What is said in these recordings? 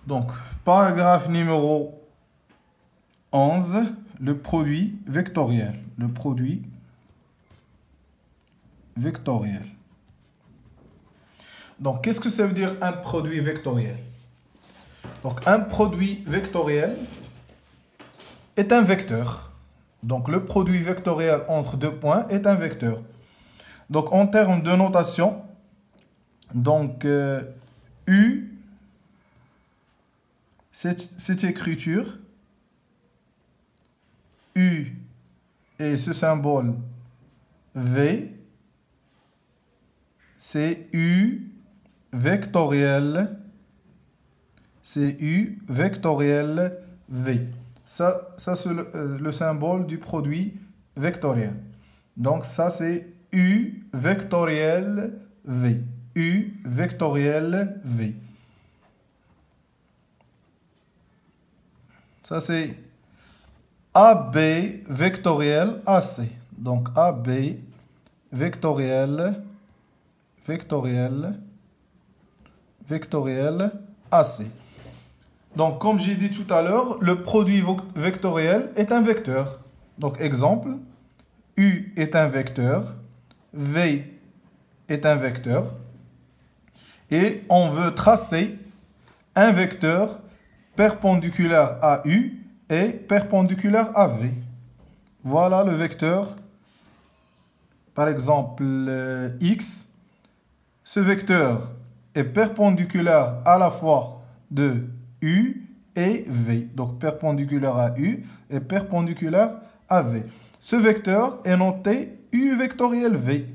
Donc, paragraphe numéro 11, le produit vectoriel. Le produit vectoriel. Donc, qu'est-ce que ça veut dire un produit vectoriel? Donc, un produit vectoriel est un vecteur. Donc, le produit vectoriel entre deux points est un vecteur. Donc, en termes de notation, donc, U, cette écriture, U et ce symbole V, c'est U vectoriel, c'est U vectoriel V. Ça c'est le symbole du produit vectoriel. Donc ça c'est U vectoriel V. U vectoriel V. Ça c'est AB vectoriel AC. Donc AB vectoriel AC. Donc, comme j'ai dit tout à l'heure, le produit vectoriel est un vecteur. Donc, exemple, U est un vecteur, V est un vecteur, et on veut tracer un vecteur perpendiculaire à U et perpendiculaire à V. Voilà le vecteur, par exemple, X. Ce vecteur est perpendiculaire à la fois de U et V. Donc perpendiculaire à U et perpendiculaire à V. Ce vecteur est noté U vectoriel V.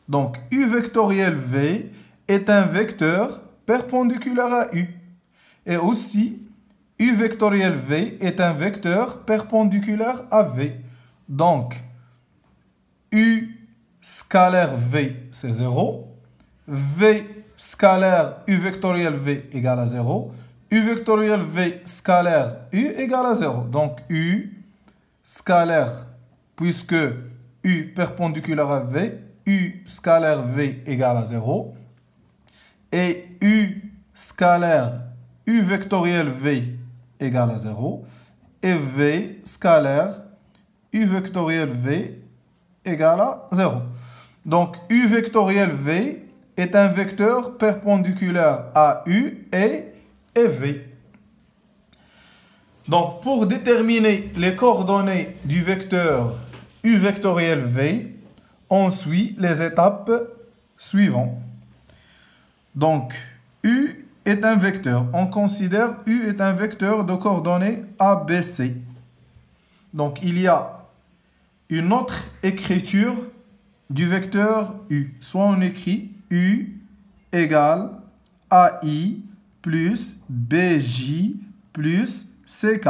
Donc U vectoriel V est un vecteur perpendiculaire à U. Et aussi, U vectoriel V est un vecteur perpendiculaire à V. Donc, U scalaire V, c'est 0. V scalaire U vectoriel V égale à 0. U vectoriel V scalaire U égale à 0. Donc, U scalaire, puisque U perpendiculaire à V, U scalaire V égale à 0. Et U scalaire U vectoriel V égale à 0. Et V scalaire U vectoriel V égale à 0. Donc, U vectoriel V est un vecteur perpendiculaire à U et V. Donc, pour déterminer les coordonnées du vecteur U vectoriel V, on suit les étapes suivantes. Donc, U est un vecteur. On considère U est un vecteur de coordonnées ABC. Donc, il y a une autre écriture du vecteur U. Soit on écrit U égale AI plus BJ plus CK.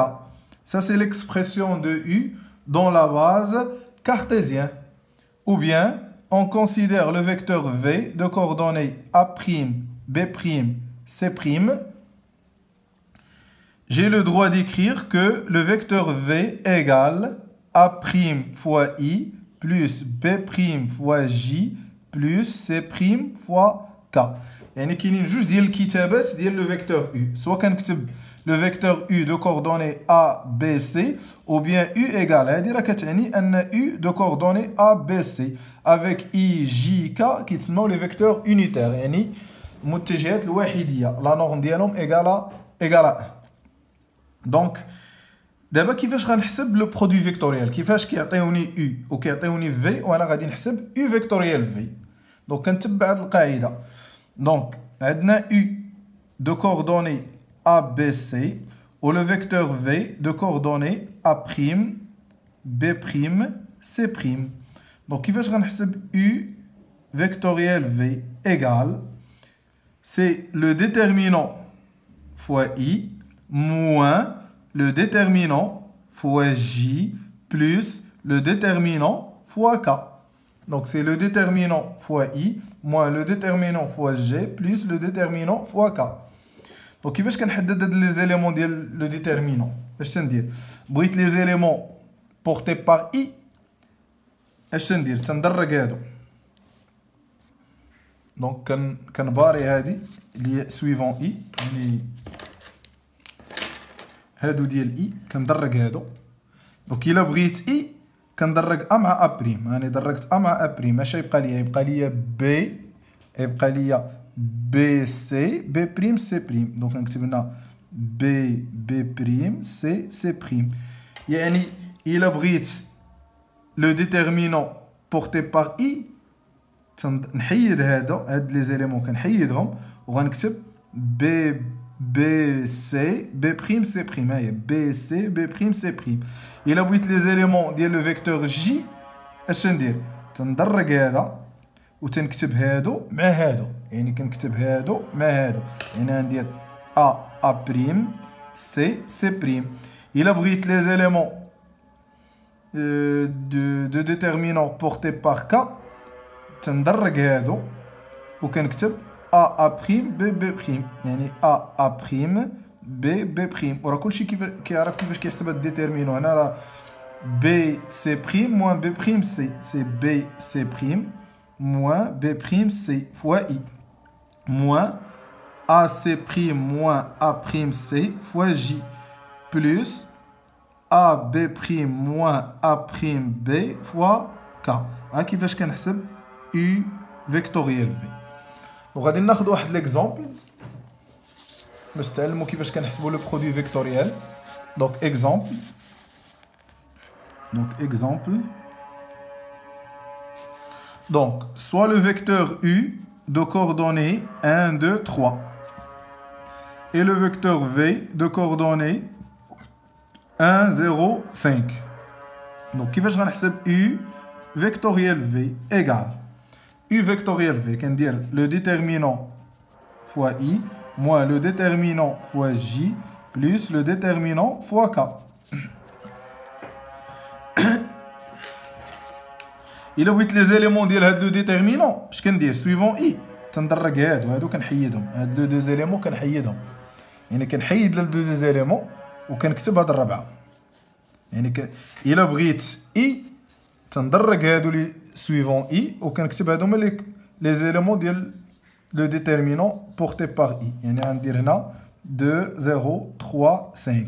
Ça, c'est l'expression de U dans la base cartésienne. Ou bien, on considère le vecteur V de coordonnées A', B', C'. J'ai le droit d'écrire que le vecteur V égale A' fois I plus B' fois J plus C' fois K. يعني كاينين جوج ديال الكتابات ديال لو فيكتور U. سواء كنكتب le vecteur U de coordonnées A, B, C, ou bien U égale. هذه راه كتعني أن U de coordonnées A, B, C avec I, J, K كيتسموا les vecteurs unitaires يعني متجهات الوحيدية. La norme ديالهم égale à 1. Donc دابا كيفاش غنحسب لو برودوي فيكتوريال؟ كيفاش كيعطيوني U وكيعطيوني V وانا غادي نحسب U فيكتوريال V. دونك كنتبع هذه القاعدة. دونك عندنا U de coordonnées A, B, C, ou le vecteur V de coordonnées A', B', C'. Donc, كيفاش غنحسب U vectoriel V égale, c'est le déterminant fois I moins le déterminant fois J plus le déterminant fois K. Donc, c'est le déterminant fois I moins le déterminant fois J plus le déterminant fois K. Donc, كيفاش كنحدد هاد لي زيليمون ديال لو ديتيرمينون؟ اش تندير؟ بغيت لي زيليمون بورتي بار اي، اش تندير؟ تندرج هادو. دونك كنباري هادي اللي هي سويفون اي، يعني هادو ديال اي كندرج هادو. دونك الا بغيت اي كندرج ا مع ا بريم. راني درجت ا مع ا بريم. اش يبقى ليا؟ يبقى ليا بي، يبقى ليا بي سي بي بريم سي بريم. دونك نكتب هنا بي بي بريم سي سي بريم. يعني الا بغيت لو ديتيرمينون بورتي بار اي نحيد هاد لي زيليمون كنحيدهم وغنكتب بي بي سي بي بريم سي بريم. هاهي بي سي بي بريم سي بريم. الا بغيت لي زيليمون ديال لو فيكتور جي اش ندير؟ تندرج هذا وتنكتب هادو مع هادو. يعني كنكتب هادو مع هادو. يعني غندير ا بريم سي سي بريم. الا بغيت لي زيليمون دو ديتيرمينون بورتي بار كا تندرج هادو وكنكتب ا بريم بي بي بريم. يعني ا بريم بي بي بريم. وراه كلشي كيعرف كيفاش كيحسب هاد الديتيرمينون. هنا راه بي سي بريم موان بي بريم سي. سي بي سي بريم موان بي بريم سي فوا اي موان ا سي بريم موان ا بريم سي فوا جي بلس ا بي بريم موان ا بريم بي فوا كا. ها كيفاش كنحسب يو فيكتوريال في. وغادي ناخذ واحد ليكزامبل باش تعلموا كيفاش كنحسبوا لو برودوي فيكتوريال. دونك اكزامبل. Donc, soit le vecteur U de coordonnées 1, 2, 3 et le vecteur V de coordonnées 1, 0, 5. Donc, كيفاش غنحسب U vectoriel V égale U vectoriel V can dire le déterminant fois I moins le déterminant fois J plus le déterminant fois K. إلا بغيت لي زيليمون ديال هاد لو ديتيرمينون اش كندير؟ سويفون اي تندرج هادو كنحيدهم. هاد لو دو زيليمون كنحيدهم. يعني كنحيد لو دو زيليمون وكنكتب هاد الربعه. يعني إلا بغيت اي تندرج هادو لي سويفون اي وكنكتب هادو هما لي زيليمون ديال لو ديتيرمينون بورتي بار اي. يعني غندير هنا 2 0 3 5.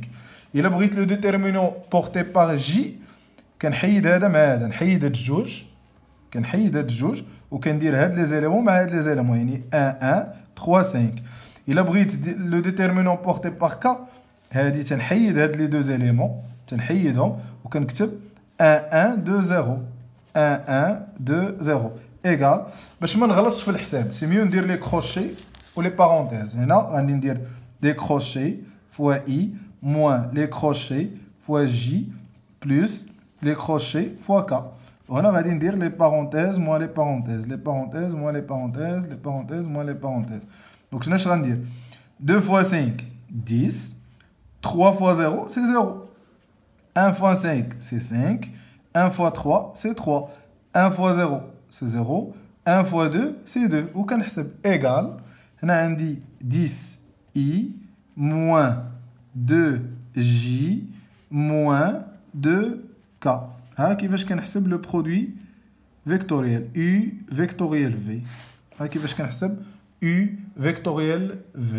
إلا بغيت لو ديتيرمينون بورتي بار جي كنحيد هذا مع هذا. نحيد هاد الجوج كنحيد هاد الجوج وكندير هاد لي زيليمون مع هاد لي زيليمون. يعني 1 1 3 5. الا بغيت لو ديتيرمينون بورتي بار كا هادي تنحيد هاد لي دو زيليمون تنحيدهم وكنكتب 1 1 2 0 1 1 2 0 ايغال. باش ما نغلطش في الحساب سي ميو ندير لي كروشي و لي بارونتيز. هنا غادي ندير دي كروشي فوا اي موان لي كروشي فوا جي بلس les crochets fois K. On va dire les parenthèses moins les parenthèses, les parenthèses moins les parenthèses, les parenthèses moins les parenthèses. Donc je vais dire 2 fois 5, 10. 3 fois 0, c'est 0. 1 fois 5, c'est 5. 1 fois 3, c'est 3. 1 fois 0, c'est 0. 1 fois 2, c'est 2. Ou qu'on حسب égal. On a dit 10i moins 2j moins 2k. ها كيفاش كنحسب لو برودوي فيكتوريال U vectoriel V. ها كيفاش كنحسب U vectoriel V.